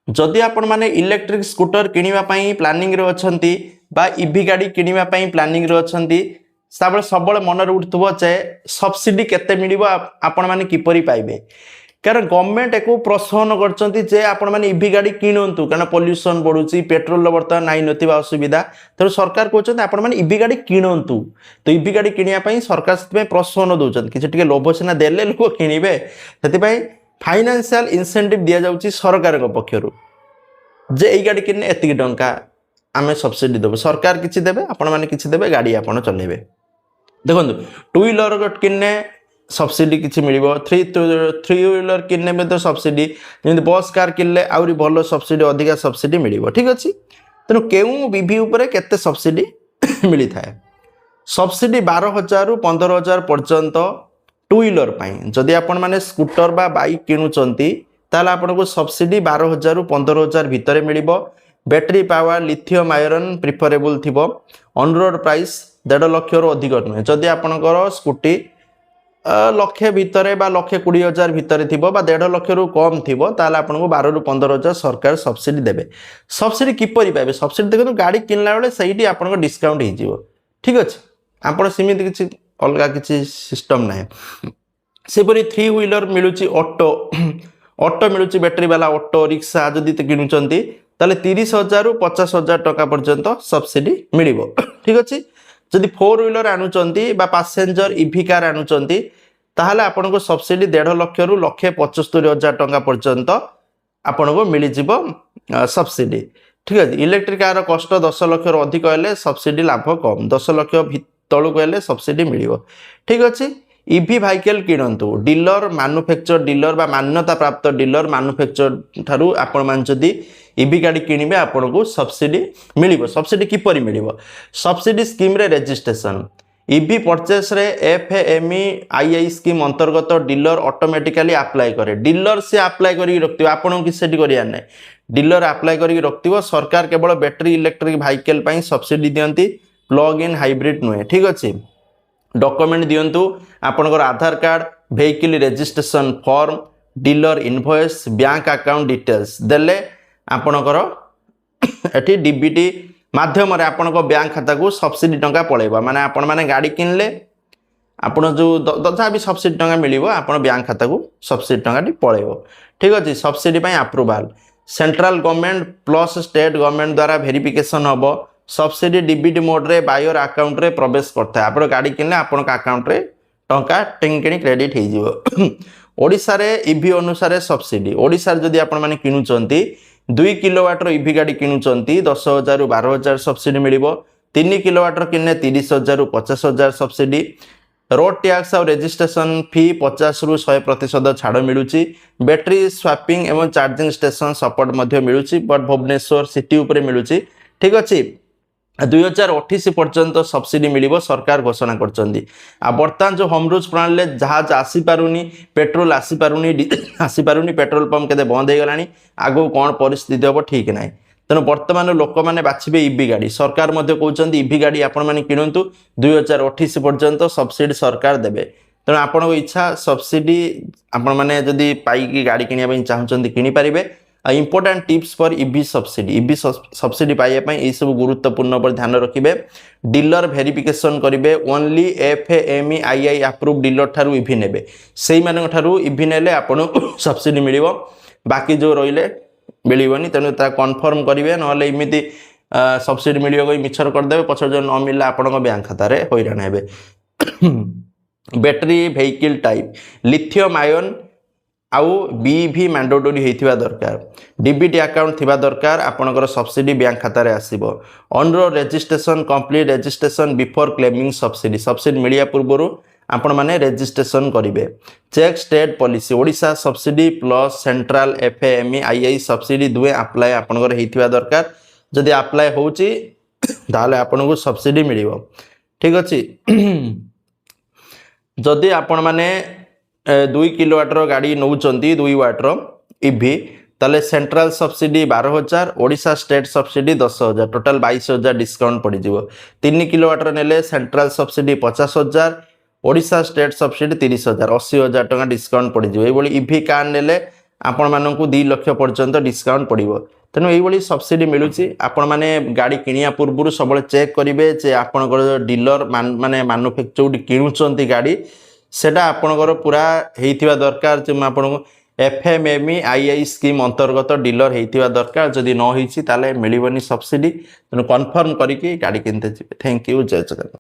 जदि आपण माने इलेक्ट्रिक स्कूटर किनिबा पई प्लानिंग रे अछंती बा ईवी गाड़ी किनिबा पई प्लानिंग रे अछंती सबले मन रे उठथबो जे सब्सिडी केते मिलिबो आपण माने किपरि पाइबे कारण गवर्नमेंट एको प्रोत्साहन करचंती जे आपण माने ईवी गाड़ी किनंतु कारण पोल्यूशन बढ़ुची पेट्रोल वर्तमान नाइ नथिबा असुविधा तर सरकार कहउछंती आपण माने ईवी गाड़ी किनंतु तो ईवी गाड़ी किनिया पई सरकार सते प्रोत्साहन दउछंती किछ टिके लोभ सेना देले लोक किनिबे सेति पई फाइनेंशियल इंसेंटिव दिया जाउची सरकार को पक्षरु जे एई गाड़ी किने एतिक टंका आमे सब्सिडी देबो सरकार किछि देबे आपण माने किछि देबे गाड़ी आपण चलेबे देखंतु टू व्हीलर किने सब्सिडी किछि मिलिबो थ्री व्हीलर किने में तो सब्सिडी जेंति बस कार किनले आउरी भलो सब्सिडी अधिका सब्सिडी मिलिबो ठीक अछि तनो केउ बीवी ऊपर केते सब्सिडी मिली थाए सब्सिडी 12000 रु 15000 पर्यंत टू व्हीलर पाई जदि आपण माने स्कूटर बा बाइक किनुचंती ताला आपण को सब्सिडी 12000 रु 15000 भितरे मिलिबो battery power lithium iron preferable थिबो ऑन रोड प्राइस 1.5 लाख रु अधिक नुहे जदि आपणकर स्कूटी लक्षे भितरे बा 1,20,000 भितरे थिबो बा 1.5 लाख रु कम थिबो ताला आपनको 12 रु 15,000 सरकार सब्सिडी देबे सब्सिडी किपरि पाबे सब्सिडी देखो गाड़ी किनला बेले सहीटी आपनको डिस्काउंट हि जिवो ठीक अछि आपण सीमित किछि अलगा किछि सिस्टम नाही सेपरि थ्री व्हीलर मिलुची ऑटो ऑटो मिलुची बैटरी वाला ऑटो रिक्शा जदि ते किनुचंती ताले 30,000 रु 50,000 टका पर्यंत सब्सिडी मिलिबो ठीक अछि जदि फोर व्हीलर आनुचंती बा पैसेंजर ईवी कार आनुचंती ताहले आपनको सब्सिडी 1.5 लाख रु 1,75,000 टका पर्यंत आपनको मिली जिवो सब्सिडी ठीक अछि इलेक्ट्रिक कार कष्ट 10 लाख रु अधिक हेले सब्सिडी लाभ कम 10 लाख तळु हेले सब्सिडी मिलिबो ठीक अछि ईवी व्हीकल किनंतु डीलर मैन्युफैक्चर डीलर बा मान्यता प्राप्त डीलर मैन्युफैक्चर थारु आपण मान जदि ईवी गाड़ी किनिबे आपनको सब्सिडी मिलिबो सब्सिडी किपरि मिलिबो सब्सिडी स्कीम रे रजिस्ट्रेशन ईवी परचेस रे एफएमई स्कीम अंतर्गत डीलर ऑटोमेटिकली अप्लाई करे डीलर से अप्लाई करी रखतिबो आपनको किसेटी करिया नै डीलर अप्लाई करी रखतिबो सरकार केवल बैटरी इलेक्ट्रिक व्हीकल पई सब्सिडी दियंती प्लग इन हाइब्रिड नुहे ठीक अछि डॉक्यूमेंट दियंतु आपनकर Aadhaar card vehicle registration form dealer invoice bank account details देले आपनकर एठी डीबीटी माध्यम रे आपनको बैंक खाता को सब्सिडी टंका पळेबा माने आपण माने गाड़ी किनले आपण जो दथा भी सब्सिडी टंका मिलिबो आपण बैंक खाता को सब्सिडी टंका टी पळेबो ठीक अछि सब्सिडी पई approval central government plus state government द्वारा वेरिफिकेशन हबो सब्सिडी डीबीटी मोड रे बायर अकाउंट रे प्रवेश करता है आपण गाड़ी किनले आपण अकाउंट रे टंका टिंकिणी क्रेडिट हे जिवो ओडिसा रे ईवी अनुसार सब्सिडी ओडिसा जदि आपण माने किनुचंती 2 किलोवाट रो ईवी गाड़ी किनुचंती 10,000 रु 12,000 सब्सिडी मिलिबो 3 किलोवाट रो किनने 30,000 रु 50,000 सब्सिडी रोड टैक्स और रजिस्ट्रेशन फी 50 रु 100% छाड़ मिलुची बैटरी स्वैपिंग एवं चार्जिंग स्टेशन सपोर्ट मध्य मिलुची बट भुवनेश्वर सिटी ऊपर मिलुची ठीक अछि 2028 पर्यंत सब्सिडी मिलिबो सरकार घोषणा करचंदी आ वर्तमान जो होम रूज प्रणाली जहाज आसी पारुनी पेट्रोल आसी पारुनी पेट्रोल पंप केते बंद हे गलानी आगो कोन परिस्थिति होबो ठीक नाही तनो वर्तमान लोक माने बाछिबे ईवी गाड़ी सरकार मध्ये कहउचंदी ईवी गाड़ी आपण माने किनंतु 2028 पर्यंत सब्सिडी सरकार देबे तनो आपण इच्छा सब्सिडी आपण माने जदी पाई की गाड़ी किनिया पई चाहउचंदी किनि परिबे important tips for EV subsidy पाइबा पई ए सब गुरुत्वपूर्ण पर ध्यान रखिबे डीलर वेरिफिकेशन करिवे ओनली एफएमई अप्रूव डीलर थारु ईवी नेबे सेही मानक थारु ईवी नेले आपण सब्सिडी मिलिबो बाकी जो रहिले मिलिबोनी तनु ता कन्फर्म करिवे नले इमिति सब्सिडी मिलियो कोई मिछर कर देबे पछर जो न मिलला आपण बैंक खाता रे होइरान हेबे battery vehicle type lithium ion आउ बीवी मैंडेटरी हेतिबा दरकार डीबीटी अकाउंट थिबा दरकार आपनकर सब्सिडी बैंक खाता रे आसीबो on road registration complete registration before claiming subsidy मिलिया पूर्वरु आपण माने रजिस्ट्रेशन करिवे check state policy Odisha subsidy plus central FME subsidy दुए अप्लाई आपनकर हेतिबा दरकार जदि अप्लाई होउची ताले आपनको सब्सिडी मिलिबो ठीक अछि जदि आपण माने 2 किलोवाट रो गाड़ी नौचंती 2 वाट रो ईवी ताले central subsidy 12,000 Odisha state subsidy 10,000 total 22,000 discount पड़ी जिवो 3 किलोवाट रो नेले central subsidy 50,000 Odisha state subsidy 30,000 80,000 टका डिस्काउंट पड़ी जिवो ए बोली ईवी कार नेले आपण मानकु 2 लाख पर्यंत डिस्काउंट पड़िबो तेणु यही सब्सिडी मिलूची आपण माने गाड़ी किनिया पूर्व सब चेक करेंगे जे आपणकर डीलर माने मैन्युफैक्चर किणुचंती गाड़ी सेटा आपणकर पूरा हेइथिबा दरकार जे आपन FMME II स्कीम अंतर्गत डीलर हेइथिबा दरकार जदि न होईची ताले मिलिबनी सब्सिडी तेणु कन्फर्म करिके गाड़ी किनते जिवे। थैंक यू, जय जगन्नाथ।